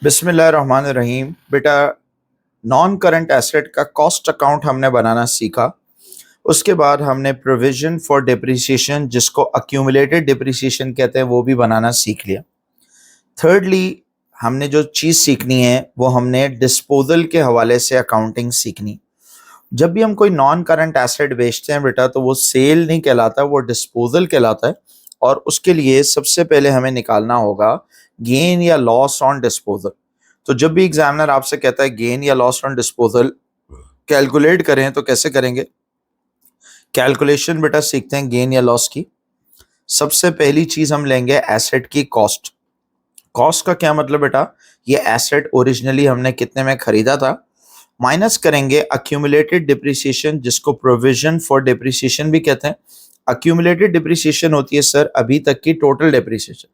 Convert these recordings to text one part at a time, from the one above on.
बिस्मिल्लाहिर्रहमानिर्रहीम। बेटा, non current asset का कॉस्ट अकाउंट हमने बनाना सीखा। उसके बाद हमने प्रोविजन फॉर डिप्रिसिएशन, जिसको अक्यूमुलेटेड डिप्रिसिएशन कहते हैं, वो भी बनाना सीख लिया। थर्डली, हमने जो चीज़ सीखनी है वो हमने डिस्पोजल के हवाले से अकाउंटिंग सीखनी। जब भी हम कोई नॉन करंट एसेट बेचते हैं बेटा, तो वो सेल नहीं कहलाता, वो डिस्पोजल कहलाता है। और उसके लिए सबसे पहले हमें निकालना होगा गेन या लॉस ऑन डिस्पोजल। तो जब भी एग्जामिनर आपसे कहता है गेन या लॉस ऑन डिस्पोजल कैलकुलेट करें, तो कैसे करेंगे? कैलकुलेशन बेटा सीखते हैं गेन या लॉस की। सबसे पहली चीज हम लेंगे एसेट की कॉस्ट। कॉस्ट का क्या मतलब बेटा? ये एसेट ओरिजिनली हमने कितने में खरीदा था, माइनस करेंगे अक्यूमुलेटेड डिप्रिसिएशन, जिसको प्रोविजन फॉर डिप्रिसिएशन भी कहते हैं। अक्यूमुलेटेड डिप्रिसिएशन होती है सर अभी तक की टोटल डिप्रिसिएशन।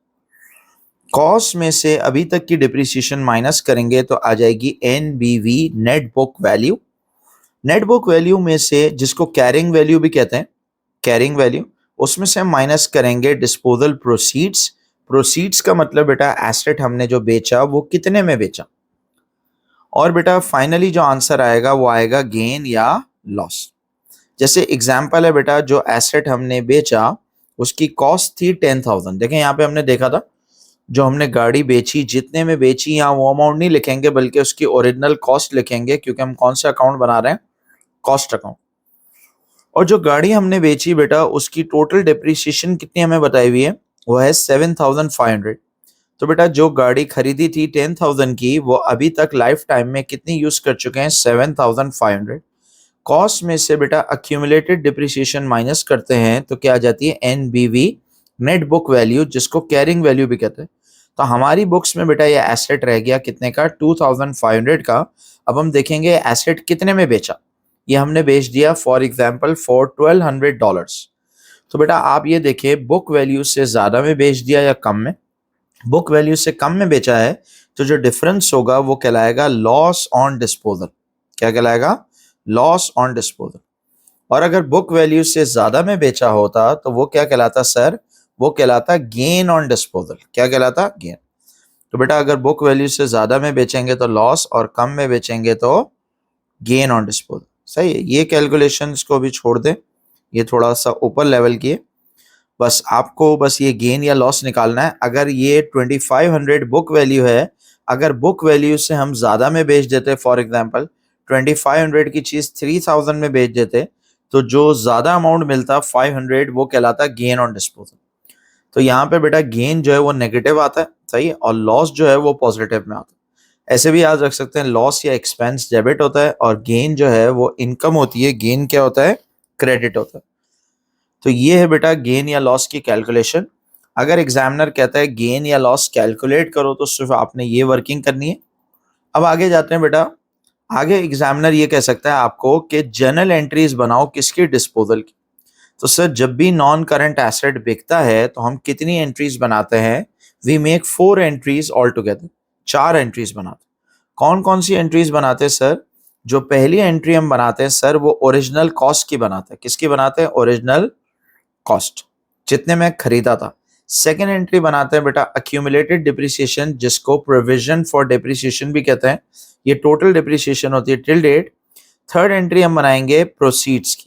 कॉस्ट में से अभी तक की डिप्रिसिएशन माइनस करेंगे तो आ जाएगी NBV, net book value. Net book value में से, जिसको कैरिंग वैल्यू भी कहते हैं, कैरिंग वैल्यू, उसमें से हम माइनस करेंगे डिस्पोजल प्रोसीड्स। प्रोसीड्स का मतलब बेटा एसेट हमने जो बेचा वो कितने में बेचा। और बेटा फाइनली जो आंसर आएगा वो आएगा गेन या लॉस। जैसे एग्जाम्पल है बेटा, जो एसेट हमने बेचा उसकी कॉस्ट थी 10,000। देखें यहाँ पे हमने देखा था, जो हमने गाड़ी बेची, जितने में बेची, यहाँ वो अमाउंट नहीं लिखेंगे बल्कि उसकी ओरिजिनल कॉस्ट लिखेंगे, क्योंकि हम कौन सा अकाउंट बना रहे हैं? Cost account. और जो गाड़ी हमने बेची बेटा, उसकी टोटल डिप्रिसिएशन कितनी हमें बताई हुई है? वो है 7,500। तो बेटा जो गाड़ी खरीदी थी 10,000 की, वो अभी तक लाइफ टाइम में कितनी यूज कर चुके हैं? 7,500। कॉस्ट में से बेटा अक्यूमुलेटेड डिप्रिसिएशन माइनस करते हैं तो क्या आ जाती है? एनबीवी, नेट बुक वैल्यू, जिसको कैरिंग वैल्यू भी कहते हैं। तो हमारी बुक्स में बेटा ये एसेट रह गया कितने का? 2,500 का। अब हम देखेंगे एसेट कितने में बेचा। ये हमने बेच दिया फॉर एग्जांपल फॉर $1,200। तो बेटा आप ये देखिए, बुक वैल्यू से ज्यादा में बेच दिया या कम में? बुक वैल्यू से कम में बेचा है, तो जो डिफरेंस होगा वो कहलाएगा लॉस ऑन डिस्पोजल। क्या कहलाएगा? Loss on disposal. और अगर बुक वैल्यू से ज्यादा में बेचा होता तो वो क्या कहलाता सर? वो कहलाता गेन ऑन डिस्पोजल। क्या कहलाता? गेन। तो बेटा अगर बुक वैल्यू से ज्यादा में बेचेंगे तो लॉस, और कम में बेचेंगे तो गेन ऑन डिस्पोजल। सही है। ये कैलकुलेशंस को भी छोड़ दें, ये थोड़ा सा ऊपर लेवल की है। बस आपको बस ये गेन या लॉस निकालना है। अगर ये 2,500 बुक वैल्यू है, अगर बुक वैल्यू से हम ज्यादा में बेच देते, फॉर एग्जांपल 2,500 की चीज 3,000 में बेच देते, तो जो ज्यादा अमाउंट मिलता 500, वो कहलाता गेन ऑन डिस्पोजल। तो यहाँ पे बेटा गेन जो है वो नेगेटिव आता है, सही है, और लॉस जो है वो पॉजिटिव में आता है। ऐसे भी याद रख सकते हैं, लॉस या एक्सपेंस डेबिट होता है और गेन जो है वो इनकम होती है। गेन क्या होता है? क्रेडिट होता है। तो ये है बेटा गेन या लॉस की कैलकुलेशन। अगर एग्जामिनर कहता है गेन या लॉस कैलकुलेट करो, तो सिर्फ आपने ये वर्किंग करनी है। अब आगे जाते हैं बेटा। आगे एग्जामिनर ये कह सकता है आपको कि जर्नल एंट्रीज बनाओ किसकी? डिस्पोजल की। तो सर जब भी नॉन करंट एसेट बिकता है तो हम कितनी एंट्रीज बनाते हैं? We make 4 entries all together. 4 entries बनाते हैं। कौन कौन सी एंट्रीज बनाते हैं सर? जो पहली एंट्री हम बनाते हैं सर, वो ओरिजिनल कॉस्ट की बनाते हैं। किसकी बनाते हैं? ओरिजिनल कॉस्ट, जितने में खरीदा था। सेकेंड एंट्री बनाते हैं बेटा अक्यूमुलेटेड डिप्रिसिएशन, जिसको प्रोविजन फॉर डिप्रिसिएशन भी कहते हैं। ये टोटल डिप्रिसिएशन होती है टिल डेट। थर्ड एंट्री हम बनाएंगे प्रोसीड्स की।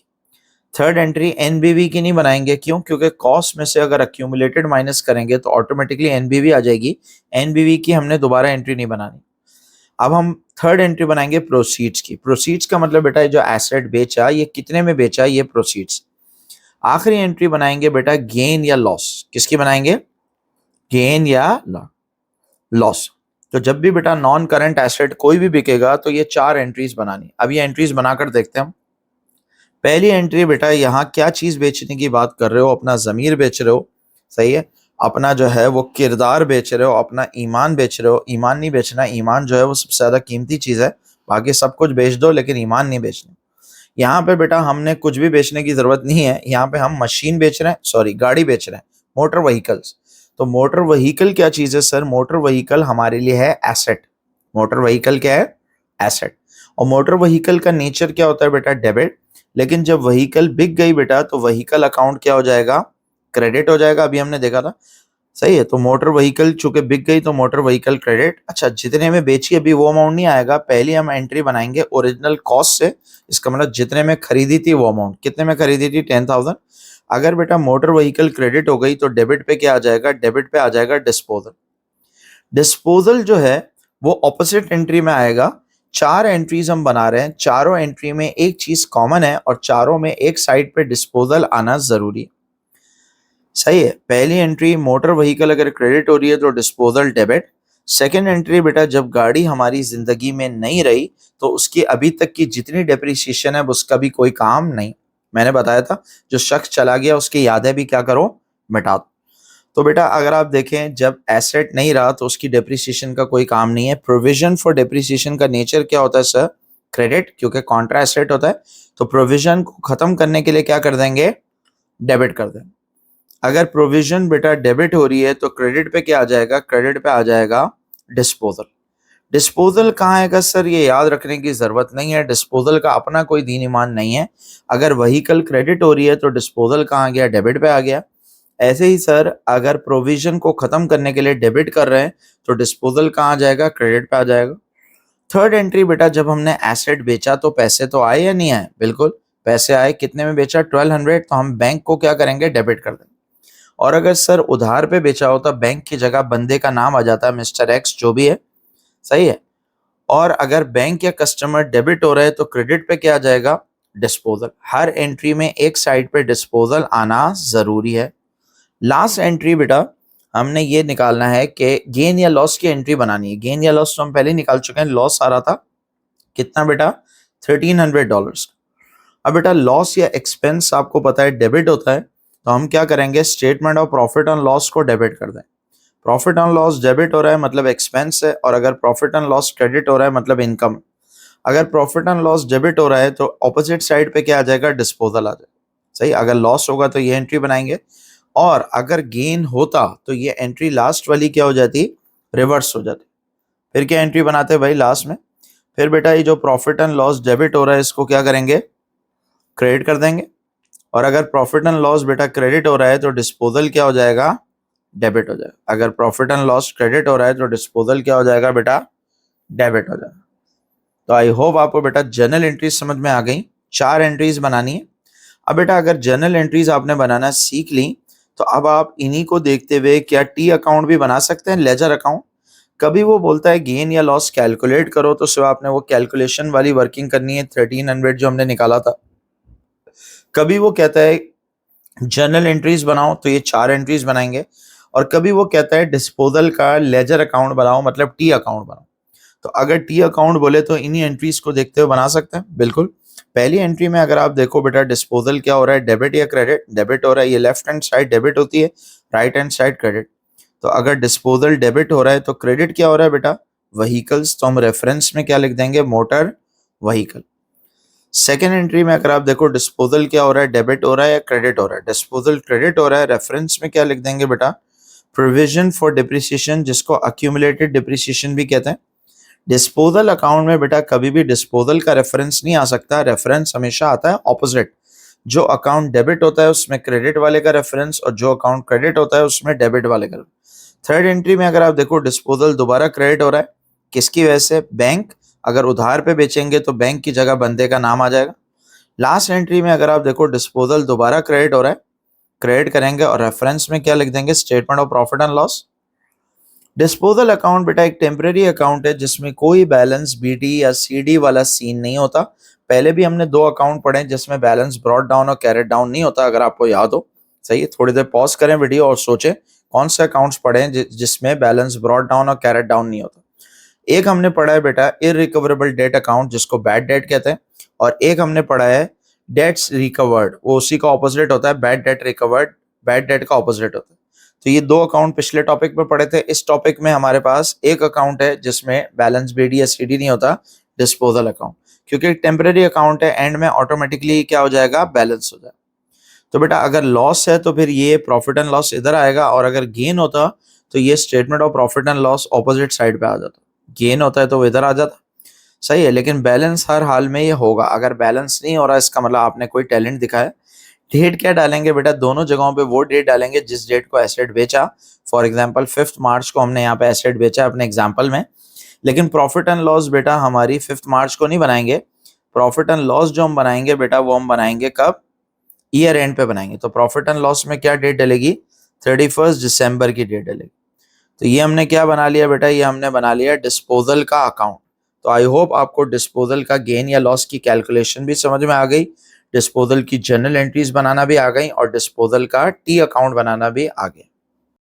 थर्ड एंट्री एनबीवी की नहीं बनाएंगे, क्यों? क्योंकि कॉस्ट में से अगर अक्यूमुलेटेड माइनस करेंगे तो ऑटोमेटिकली एनबीवी आ जाएगी। एनबीवी की हमने दोबारा एंट्री नहीं बनानी। अब हम थर्ड एंट्री बनाएंगे प्रोसीड्स की। प्रोसीड्स का मतलब बेटा जो एसेट बेचा, ये कितने में बेचा, ये प्रोसीड्स। आखिरी एंट्री बनाएंगे बेटा गेन या लॉस। किसकी बनाएंगे? गेन या लॉस। तो जब भी बेटा नॉन करंट एसेट कोई भी बिकेगा तो ये 4 एंट्रीज बनानी। अब ये एंट्रीज बनाकर देखते हैं हम। पहली एंट्री बेटा, यहाँ क्या चीज बेचने की बात कर रहे हो? अपना जमीर बेच रहे हो, सही है। अपना जो है वो किरदार बेच रहे हो, अपना ईमान बेच रहे हो। ईमान नहीं बेचना, ईमान जो है वो सबसे ज्यादा कीमती चीज है। बाकी सब कुछ बेच दो लेकिन ईमान नहीं बेचना। यहाँ पे बेटा हमने कुछ भी बेचने की जरूरत नहीं है। यहाँ पे हम मशीन बेच रहे हैं, सॉरी गाड़ी बेच रहे हैं, मोटर व्हीकल्स। तो मोटर व्हीकल क्या चीज है सर? मोटर व्हीकल हमारे लिए है एसेट। मोटर व्हीकल क्या है? एसेट। और मोटर व्हीकल का नेचर क्या होता है बेटा? डेबिट। लेकिन जब व्हीकल बिक गई बेटा, तो व्हीकल अकाउंट क्या हो जाएगा? क्रेडिट हो जाएगा। अभी हमने देखा था सही है। तो मोटर व्हीकल चूंकि बिक गई तो मोटर व्हीकल क्रेडिट। अच्छा, जितने में बेची अभी वो अमाउंट नहीं आएगा, पहले हम एंट्री बनाएंगे ओरिजिनल कॉस्ट से। इसका मतलब जितने में खरीदी थी वो अमाउंट, कितने में खरीदी थी 10,000। अगर बेटा मोटर व्हीकल क्रेडिट हो गई तो डेबिट पे क्या आ जाएगा, डेबिट पे आ जाएगा डिस्पोजल। डिस्पोजल जो है वो ऑपोजिट एंट्री में आएगा। चार एंट्रीज हम बना रहे हैं, चारों एंट्री में एक चीज कॉमन है और चारों में एक साइड पे डिस्पोजल आना जरूरी है। सही है। पहली एंट्री मोटर व्हीकल अगर क्रेडिट हो रही है तो डिस्पोजल डेबिट। सेकेंड एंट्री बेटा जब गाड़ी हमारी जिंदगी में नहीं रही तो उसकी अभी तक की जितनी डेप्रिसिएशन है उसका भी कोई काम नहीं। मैंने बताया था जो शख्स चला गया उसकी यादें भी क्या करो, मिटा दो। तो बेटा अगर आप देखें जब एसेट नहीं रहा तो उसकी डेप्रिसिएशन का कोई काम नहीं है। प्रोविजन फॉर डेप्रिसिएशन का नेचर क्या होता है सर, क्रेडिट, क्योंकि कॉन्ट्रा एसेट होता है। तो प्रोविजन को खत्म करने के लिए क्या कर देंगे, डेबिट कर देंगे। अगर प्रोविजन बेटा डेबिट हो रही है तो क्रेडिट पे क्या आ जाएगा, क्रेडिट पे आ जाएगा डिस्पोजल। डिस्पोजल कहाँ आएगा सर, ये याद रखने की जरूरत नहीं है। डिस्पोजल का अपना कोई दीन ईमान नहीं है। अगर व्हीकल क्रेडिट हो रही है तो डिस्पोजल कहाँ गया, डेबिट पे आ गया। ऐसे ही सर अगर प्रोविजन को खत्म करने के लिए डेबिट कर रहे हैं तो डिस्पोजल कहाँ जाएगा, क्रेडिट पे आ जाएगा। थर्ड एंट्री बेटा जब हमने एसेट बेचा तो पैसे तो आए या नहीं आए, बिल्कुल पैसे आए। कितने में बेचा, 1200, तो हम बैंक को क्या करेंगे, डेबिट कर देंगे। और अगर सर उधार पे बेचा हो तो बैंक की जगह बंदे का नाम आ जाता है, मिस्टर एक्स जो भी है। सही है। और अगर बैंक या कस्टमर डेबिट हो रहा है तो क्रेडिट पे क्या आ जाएगा, डिस्पोजल। हर एंट्री में एक साइड पे डिस्पोजल आना जरूरी है। लास्ट एंट्री बेटा हमने ये निकालना है कि गेन या लॉस की एंट्री बनानी है। गेन या लॉस तो हम पहले ही निकाल चुके हैं, लॉस आ रहा था कितना बेटा, $1300। अब बेटा लॉस या एक्सपेंस आपको पता है डेबिट होता है, तो हम क्या करेंगे, statement of profit on loss को डेबिट कर दें। प्रॉफिट ऑन लॉस डेबिट हो रहा है मतलब एक्सपेंस है, और अगर प्रॉफिट ऑन लॉस क्रेडिट हो रहा है मतलब इनकम। अगर प्रॉफिट ऑन लॉस डेबिट हो रहा है तो ऑपोजिट साइड पे क्या आ जाएगा, डिस्पोजल आ जाएगा। सही, अगर लॉस होगा तो ये एंट्री बनाएंगे, और अगर गेन होता तो ये एंट्री लास्ट वाली क्या हो जाती, रिवर्स हो जाती। फिर क्या एंट्री बनाते हैं भाई लास्ट में, फिर बेटा ये जो प्रॉफिट एंड लॉस डेबिट हो रहा है इसको क्या करेंगे, क्रेडिट कर देंगे। और अगर प्रॉफिट एंड लॉस बेटा क्रेडिट हो रहा है तो डिस्पोजल क्या हो जाएगा, डेबिट हो जाएगा। अगर प्रॉफिट एंड लॉस क्रेडिट हो रहा है तो डिस्पोजल क्या हो जाएगा बेटा, डेबिट हो जाएगा। तो आई होप आपको बेटा जर्नल एंट्रीज समझ में आ गई। चार एंट्रीज बनानी है। अब बेटा अगर जर्नल एंट्रीज आपने बनाना सीख ली तो अब आप इन्हीं को देखते हुए क्या टी अकाउंट भी बना सकते हैं, लेजर अकाउंट। कभी वो बोलता है गेन या लॉस कैलकुलेट करो तो सिर्फ आपने वो कैलकुलेशन वाली वर्किंग करनी है, 1300 जो हमने निकाला था। कभी वो कहता है जर्नल एंट्रीज बनाओ तो ये चार एंट्रीज बनाएंगे, और कभी वो कहता है डिस्पोजल का लेजर अकाउंट बनाओ मतलब टी अकाउंट बनाओ। तो अगर टी अकाउंट बोले तो इन्हीं एंट्रीज को देखते हुए बना सकते हैं, बिल्कुल। पहली एंट्री में अगर आप देखो बेटा डिस्पोजल क्या हो रहा है, डेबिट या क्रेडिट, डेबिट हो रहा है। ये लेफ्ट हैंड साइड डेबिट होती है, राइट हैंड साइड क्रेडिट। तो अगर डिस्पोजल डेबिट हो रहा है तो क्रेडिट क्या हो रहा है बेटा, व्हीकल्स। तो हम रेफरेंस में क्या लिख देंगे, मोटर व्हीकल। सेकेंड एंट्री में अगर आप देखो डिस्पोजल क्या हो रहा है, डेबिट हो रहा है या क्रेडिट हो रहा है, डिस्पोजल क्रेडिट हो रहा है। रेफरेंस में क्या लिख देंगे बेटा, प्रोविजन फॉर डिप्रिसिएशन, जिसको अक्यूमुलेटेड डिप्रिसिएशन भी कहते हैं। डिस्पोजल अकाउंट में बेटा कभी भी डिस्पोजल का रेफरेंस नहीं आ सकता, रेफरेंस हमेशा आता है ऑपोजिट। जो अकाउंट डेबिट होता है उसमें क्रेडिट वाले का रेफरेंस, और जो अकाउंट क्रेडिट होता है उसमें डेबिट वाले का। थर्ड एंट्री में अगर आप देखो डिस्पोजल दोबारा क्रेडिट हो रहा है, किसकी वजह से, बैंक। अगर उधार पे बेचेंगे तो बैंक की जगह बंदे का नाम आ जाएगा। लास्ट एंट्री में अगर आप देखो डिस्पोजल दोबारा क्रेडिट हो रहा है, क्रेडिट करेंगे और रेफरेंस में क्या लिख देंगे, statement of profit and loss. Disposal account बेटा एक टेम्परेरी अकाउंट है जिसमें कोई बैलेंस बीडी या सीडी वाला सीन नहीं होता। पहले भी हमने दो अकाउंट पढ़े जिसमें बैलेंस ब्रॉट डाउन और कैरेट डाउन नहीं होता, अगर आपको याद हो। सही है, थोड़ी देर पॉज करें वीडियो और सोचें कौन से अकाउंट्स पढ़े जिसमें बैलेंस ब्रॉट डाउन और कैरेट डाउन नहीं होता। एक हमने पढ़ा है बेटा इररिकवरेबल डेट अकाउंट, जिसको बैड डेट कहते हैं, और एक हमने पढ़ा है डेट्स रिकवर्ड, वो उसी का ऑपोजिट होता है, bad debt recovered, bad debt का ऑपोजिट होता है। तो ये दो अकाउंट पिछले टॉपिक में पढ़े थे। इस टॉपिक में हमारे पास एक अकाउंट है जिसमें बैलेंस बीडी या सीडी नहीं होता, डिस्पोजल अकाउंट, क्योंकि टेम्परेरी अकाउंट है, एंड में ऑटोमेटिकली क्या हो जाएगा, बैलेंस हो जाएगा। तो बेटा अगर लॉस है तो फिर ये प्रॉफिट एंड लॉस इधर आएगा, और अगर गेन होता तो ये statement of profit and loss opposite side पे आ जाता। गेन होता है तो वो इधर आ जाता। सही है, लेकिन बैलेंस हर हाल में ये होगा। अगर बैलेंस नहीं हो रहा इसका मतलब आपने कोई टैलेंट दिखाया। डेट क्या डालेंगे बेटा, दोनों जगहों पे वो डेट डालेंगे जिस डेट को एसेट बेचा। फॉर एग्जांपल 5 मार्च को हमने यहाँ पे एसेट बेचा अपने एग्जांपल में, लेकिन प्रॉफिट एंड लॉस बेटा हमारी 5 मार्च को नहीं बनाएंगे। प्रॉफिट एंड लॉस जो हम बनाएंगे बेटा वो हम बनाएंगे कब, ईयर एंड पे बनाएंगे। तो प्रॉफिट एंड लॉस में क्या डेट डलेगी, 31 दिसंबर की डेट डलेगी। तो ये हमने क्या बना लिया बेटा, ये हमने बना लिया डिस्पोजल का अकाउंट। तो आई होप आपको डिस्पोजल का गेन या लॉस की कैलकुलेशन भी समझ में आ गई, डिस्पोजल की जर्नल एंट्रीज बनाना भी आ गई और डिस्पोजल का टी अकाउंट बनाना भी आ गया।